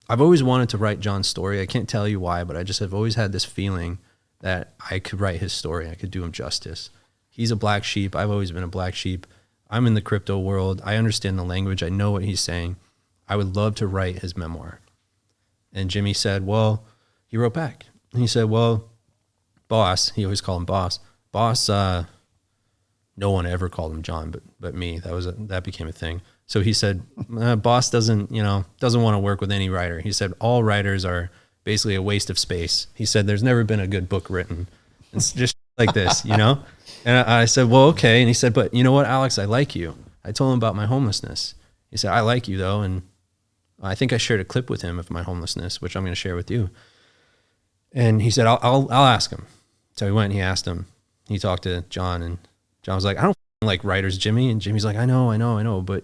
I've always wanted to write John's story. I can't tell you why, but I just have always had this feeling that I could write his story. I could do him justice. He's a black sheep. I've always been a black sheep. I'm in the crypto world. I understand the language. I know what he's saying. I would love to write his memoir. And Jimmy said, well, he wrote back. And he said, well, boss, he always called him boss. Boss, no one ever called him John but me. That became a thing. So he said, boss doesn't want to work with any writer. He said, all writers are basically a waste of space. He said, there's never been a good book written. It's just like this, And I said, well, okay. And he said, but you know what, Alex, I like you. I told him about my homelessness. He said, I like you though. And I think I shared a clip with him of my homelessness, which I'm going to share with you. And he said, I'll ask him. So he went and he asked him. He talked to John, and John was like, I don't like writers, Jimmy. And Jimmy's like, I know. But,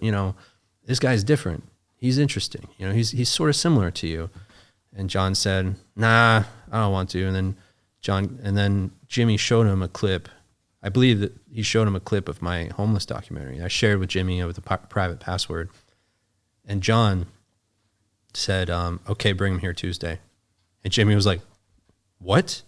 this guy's different. He's interesting. He's sort of similar to you. And John said, nah, I don't want to. And then Jimmy showed him a clip. I believe that he showed him a clip of my homeless documentary. I shared with Jimmy with a private password. And John said, okay, bring him here Tuesday. And Jimmy was like, what?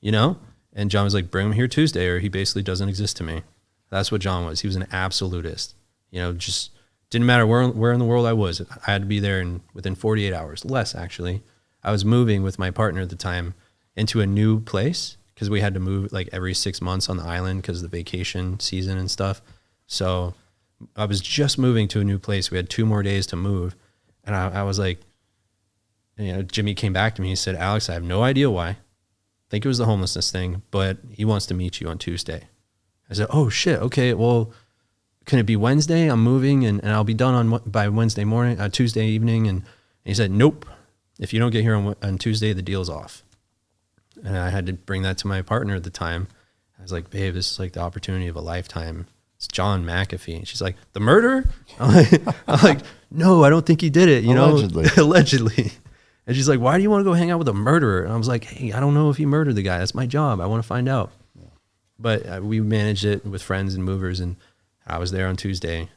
And John was like, bring him here Tuesday or he basically doesn't exist to me. That's what John was. He was an absolutist. Just didn't matter where in the world I was. I had to be there within 48 hours, less actually. I was moving with my partner at the time into a new place because we had to move like every 6 months on the island because of the vacation season and stuff. So I was just moving to a new place. We had 2 more days to move. And I was like, Jimmy came back to me. He said, Alex, I have no idea why. I think it was the homelessness thing, but he wants to meet you on Tuesday. I said, oh shit. Okay. Well, can it be Wednesday? I'm moving and I'll be done by Wednesday morning, Tuesday evening. And he said, nope. If you don't get here on Tuesday, the deal's off. And I had to bring that to my partner at the time. I was like, babe, this is like the opportunity of a lifetime. It's John McAfee. And she's like, the murderer? I'm like, no, I don't think he did it. Allegedly. And she's like, why do you want to go hang out with a murderer? And I was like, hey, I don't know if he murdered the guy. That's my job. I want to find out. Yeah. But we managed it with friends and movers, and I was there on Tuesday.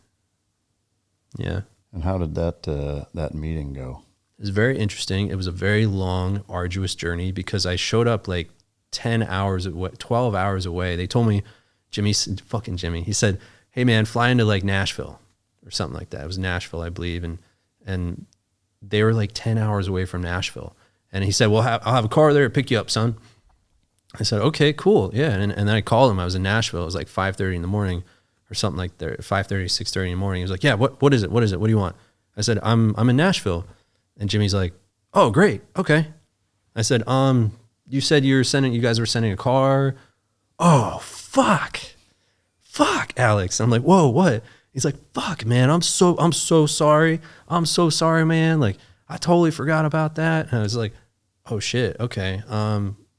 Yeah. And how did that meeting go? It was very interesting. It was a very long, arduous journey because I showed up like 10 hours away, 12 hours away. They told me, fucking Jimmy, he said, hey man, fly into like Nashville or something like that. It was Nashville, I believe. And they were like 10 hours away from Nashville. And he said, well, I'll have a car there to pick you up, son. I said, okay, cool. Yeah. And then I called him. I was in Nashville. It was like 5:30 in the morning or something like that. 5:30, 6:30 in the morning. He was like, yeah, what is it? What is it? What do you want? I said, I'm in Nashville. And Jimmy's like, oh, great. Okay. I said, you said you guys were sending a car. Oh, fuck, Alex. I'm like, whoa, what? He's like, fuck, man, I'm so sorry. I'm so sorry, man. Like, I totally forgot about that. And I was like, oh shit. Okay.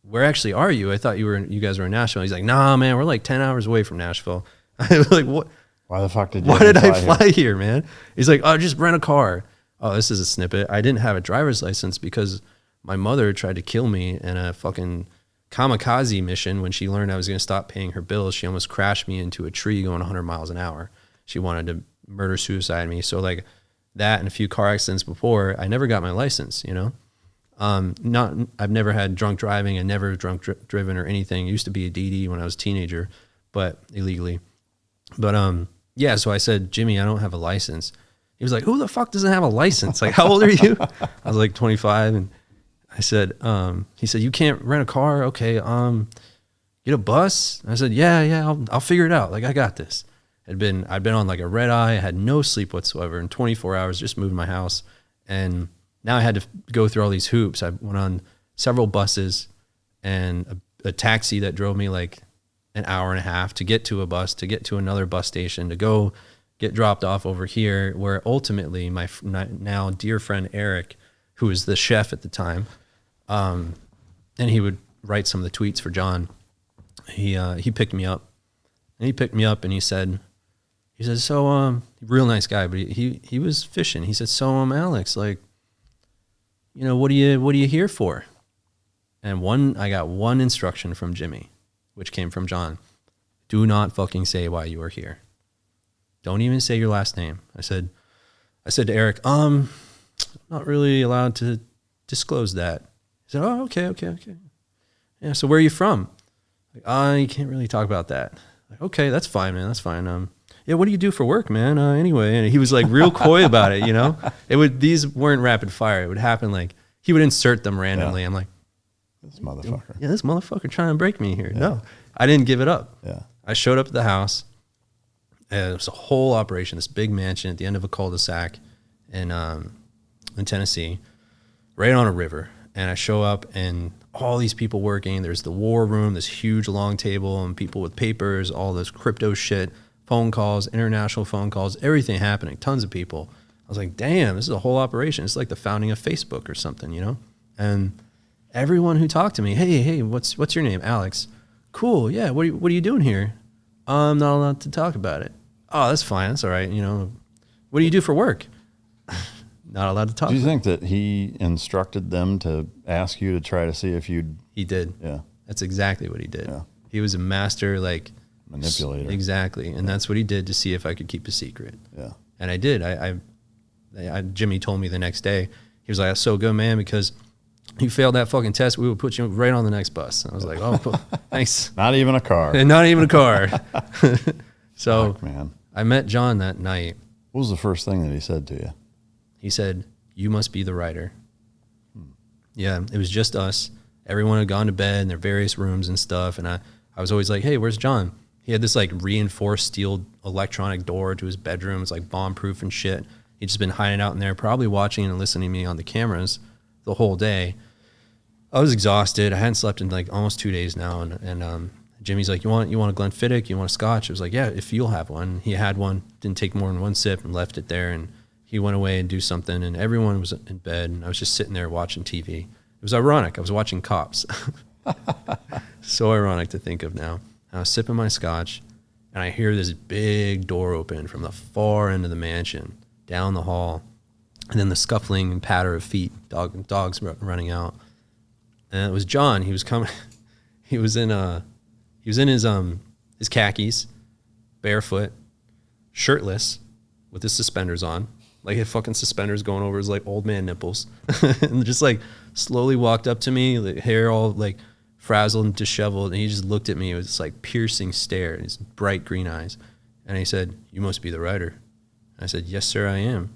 Where actually are you? I thought you guys were in Nashville. He's like, nah, man, we're like 10 hours away from Nashville. I was like, what? Why the fuck did you? Why did I fly here, man? He's like, oh, just rent a car. Oh, this is a snippet. I didn't have a driver's license because my mother tried to kill me in a fucking kamikaze mission. When she learned I was going to stop paying her bills, she almost crashed me into a tree going 100 miles an hour. She wanted to murder suicide me. So like that and a few car accidents before, I never got my license, I've never had drunk driving and never driven or anything. It used to be a DD when I was a teenager, but illegally. But yeah, so I said, Jimmy, I don't have a license. He was like, who the fuck doesn't have a license? Like, how old are you? I was like 25. And I said, he said, you can't rent a car. Okay. Get a bus. I said, yeah, I'll figure it out. Like, I got this. I'd been on like a red eye. I had no sleep whatsoever. In 24 hours, just moved my house. And now I had to go through all these hoops. I went on several buses and a taxi that drove me like an hour and a half to get to a bus, to get to another bus station, to go get dropped off over here, where ultimately my now dear friend Eric, who was the chef at the time, and he would write some of the tweets for John. He picked me up, and he said, so real nice guy, but he was fishing. He said, so Alex, like, what are you here for? And I got one instruction from Jimmy, which came from John. Do not fucking say why you are here. Don't even say your last name. I said to Eric, not really allowed to disclose that. He said, oh, okay. Yeah, so where are you from? Like, you can't really talk about that. Like, okay, that's fine, man. That's fine. Yeah, what do you do for work, man? Anyway, and he was like real coy about it, you know? These weren't rapid fire. It would happen like, he would insert them randomly. Yeah. I'm like, this motherfucker. Yeah, this motherfucker trying to break me here. Yeah. No, I didn't give it up. Yeah. I showed up at the house. It was a whole operation, this big mansion at the end of a cul-de-sac in Tennessee, right on a river. And I show up and all these people working. There's the war room, this huge long table, and people with papers, all this crypto shit, phone calls, international phone calls, everything happening, tons of people. I was like, damn, this is a whole operation. It's like the founding of Facebook or something, you know? And everyone who talked to me, hey, what's your name? Alex. Cool, yeah, what are you doing here? I'm not allowed to talk about it. Oh, that's fine, that's all right, you know. What do you do for work? Not allowed to talk. Do you think that he instructed them to ask you to try to see if you'd... He did. Yeah. That's exactly what he did. Yeah. He was a master, like... manipulator. Exactly, and that's what he did to see if I could keep a secret. Yeah. And I did. Jimmy told me the next day, he was like, that's so good, man, because you failed that fucking test, we would put you right on the next bus. And I was like, oh, thanks. Not even a car. And not even a car. So Fuck, man. I met John that night. What was the first thing that he said to you? He said, you must be the writer. Yeah, it was just us. Everyone had gone to bed in their various rooms and stuff. And I was always like, hey, where's John? He had this like reinforced steel electronic door to his bedroom. It's like bomb-proof and shit. He'd just been hiding out in there, probably watching and listening to me on the cameras the whole day. I was exhausted. I hadn't slept in like almost 2 days now. And Jimmy's like, you want a Glenfiddich? You want a scotch? I was like, yeah, if you'll have one. He had one, didn't take more than one sip and left it there. And he went away and do something. And everyone was in bed. And I was just sitting there watching TV. It was ironic. I was watching Cops. So ironic to think of now. I was sipping my scotch, and I hear this big door open from the far end of the mansion, down the hall, and then the scuffling and patter of feet, dogs running out. And it was John. He was coming. He was in his khakis, barefoot, shirtless, with his suspenders on, like his fucking suspenders going over his like old man nipples, and just like slowly walked up to me, like, hair all like frazzled and disheveled, and he just looked at me with this like piercing stare and his bright green eyes. And he said, you must be the writer. And I said, yes, sir, I am.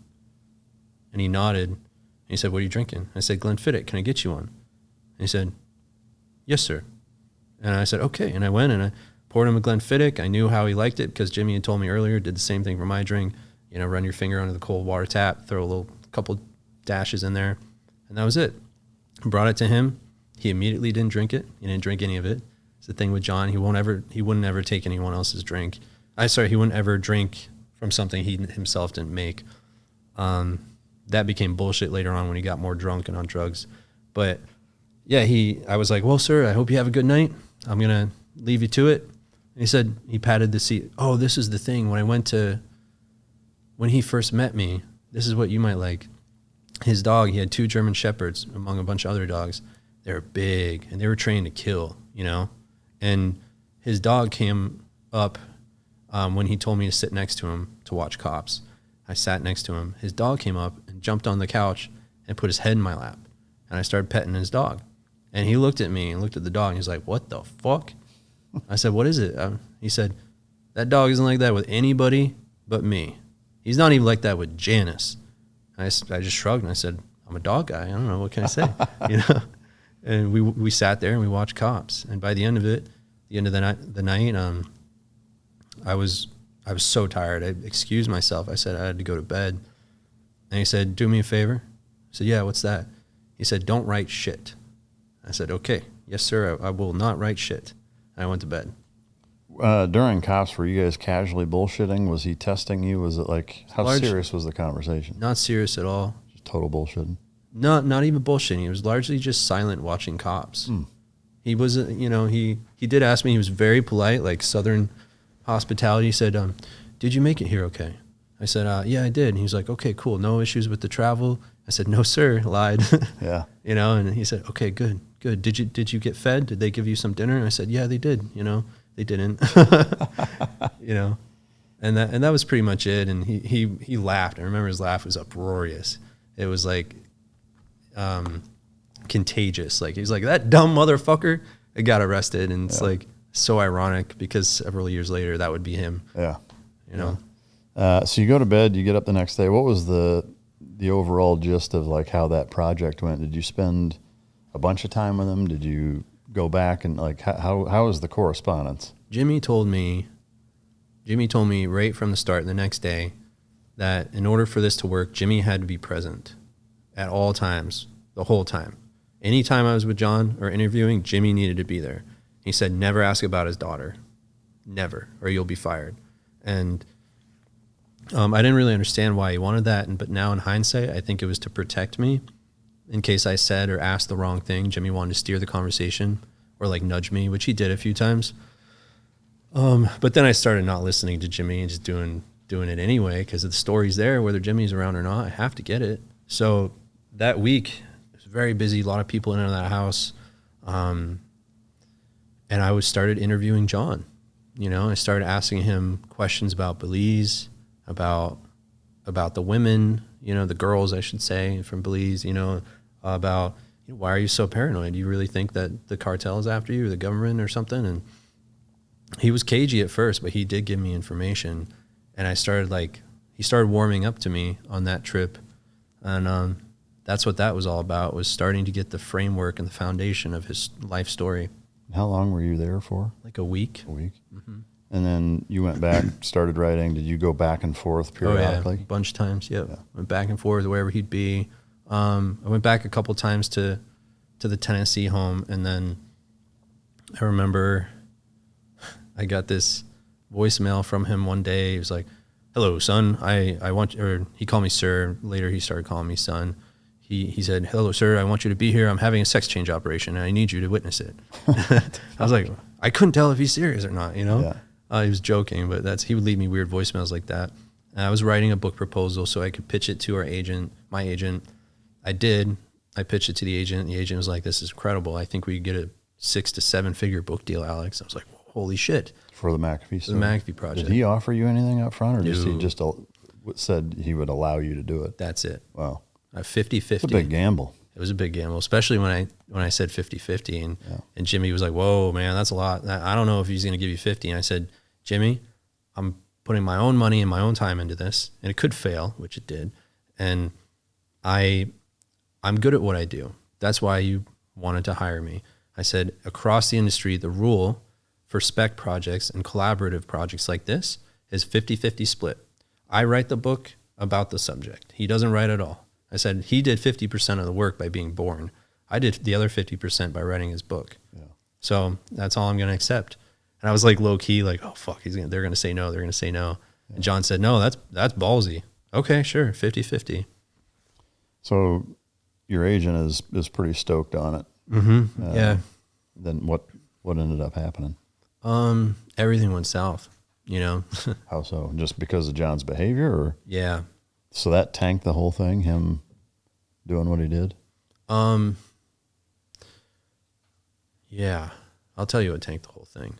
And he nodded. And he said, what are you drinking? I said, Glenfiddich, can I get you one? And he said, yes, sir. And I said, okay. And I went and I poured him a Glenfiddich. I knew how he liked it because Jimmy had told me earlier, did the same thing for my drink. You know, run your finger under the cold water tap, throw a couple dashes in there. And that was it. I brought it to him. He immediately didn't drink it. He didn't drink any of it. It's the thing with John. He wouldn't ever take anyone else's drink. He wouldn't ever drink from something he himself didn't make. That became bullshit later on when he got more drunk and on drugs. But yeah, I was like, well, sir, I hope you have a good night. I'm going to leave you to it. And he said, he patted the seat. Oh, this is the thing. When he first met me, this is what you might like. His dog, he had 2 German Shepherds among a bunch of other dogs. They were big and they were trained to kill, you know? And his dog came up when he told me to sit next to him to watch Cops. I sat next to him. His dog came up and jumped on the couch and put his head in my lap. And I started petting his dog. And he looked at me and looked at the dog and he's like, what the fuck? I said, what is it? He said, that dog isn't like that with anybody but me. He's not even like that with Janice. I just shrugged and I said, I'm a dog guy. I don't know. What can I say? You know? And we sat there and we watched Cops. And by the end of it, the night, I was so tired. I excused myself. I said I had to go to bed. And he said, do me a favor. I said, yeah, what's that? He said, don't write shit. I said, okay, yes, sir, I will not write shit. And I went to bed. During Cops, were you guys casually bullshitting? Was he testing you? Was it like, how serious was the conversation? Not serious at all. Just total bullshitting? Not even bullshitting. He was largely just silent watching Cops. He was, he did ask me. He was very polite, like Southern hospitality. He said, did you make it here okay? I said, yeah, I did. And he was like, okay, cool. No issues with the travel? I said, no, sir. Lied. Yeah. And he said, okay, good. Did you get fed? Did they give you some dinner? And I said, yeah, they did. They didn't. And that was pretty much it. And he laughed. I remember his laugh was uproarious. It was like contagious. Like he's like, that dumb motherfucker, it got arrested. And it's like so ironic because several years later that would be him. Yeah. You know? So you go to bed, you get up the next day. What was the overall gist of like how that project went? Did you spend a bunch of time with him? Did you go back and like, how was the correspondence? Jimmy told me right from the start the next day that in order for this to work, Jimmy had to be present at all times, the whole time. Anytime I was with John or interviewing, Jimmy needed to be there. He said, never ask about his daughter. Never, or you'll be fired. And I didn't really understand why he wanted that. But now in hindsight, I think it was to protect me in case I said or asked the wrong thing. Jimmy wanted to steer the conversation or like nudge me, which he did a few times. But then I started not listening to Jimmy and just doing it anyway because the story's there, whether Jimmy's around or not. I have to get it. So that week it was very busy, a lot of people in and out of that house. And I started interviewing John. You know, I started asking him questions about Belize, about the women, you know, the girls, I should say, from Belize, you know, about why are you so paranoid? Do you really think that the cartel is after you or the government or something? And he was cagey at first, but he did give me information. And he started warming up to me on that trip. And that's what that was all about, was starting to get the framework and the foundation of his life story. How long were you there for? Like a week. A week. Mm-hmm. And then you went back, started writing. Did you go back and forth periodically? Oh, yeah, a bunch of times, yep. Yeah. Went back and forth wherever he'd be. I went back a couple times to the Tennessee home, and then I remember I got this voicemail from him one day. He was like, "Hello, son. I want," or he called me sir. Later, he started calling me son. He said, "Hello, sir. I want you to be here. I'm having a sex change operation, and I need you to witness it." I was like, I couldn't tell if he's serious or not, you know? Yeah. He was joking, but he would leave me weird voicemails like that. And I was writing a book proposal so I could pitch it to my agent. I did. I pitched it to the agent. The agent was like, "This is incredible. I think we could get a 6 to 7 figure book deal, Alex." I was like, holy shit. For the McAfee story? The McAfee project. Did he offer you anything up front, or just he just said he would allow you to do it? That's it. Wow. 50-50. It's a big gamble. It was a big gamble, especially when I said 50-50, and Jimmy was like, "Whoa, man, that's a lot. I don't know if he's going to give you 50." And I said, "Jimmy, I'm putting my own money and my own time into this, and it could fail," which it did. And I'm good at what I do. That's why you wanted to hire me. I said, across the industry, the rule for spec projects and collaborative projects like this is 50-50 split. I write the book about the subject. He doesn't write at all. I said he did 50% of the work by being born. I did the other 50% by writing his book. Yeah. So that's all I'm going to accept. And I was like low key, like, oh fuck, they're going to say no. They're going to say no. Yeah. And John said, "No, that's ballsy." Okay, sure. 50-50. So your agent is pretty stoked on it. Mm-hmm. Yeah. Then what ended up happening? Everything went south, you know. How so? Just because of John's behavior, or? Yeah. So that tanked the whole thing, him doing what he did? Yeah. I'll tell you what tanked the whole thing.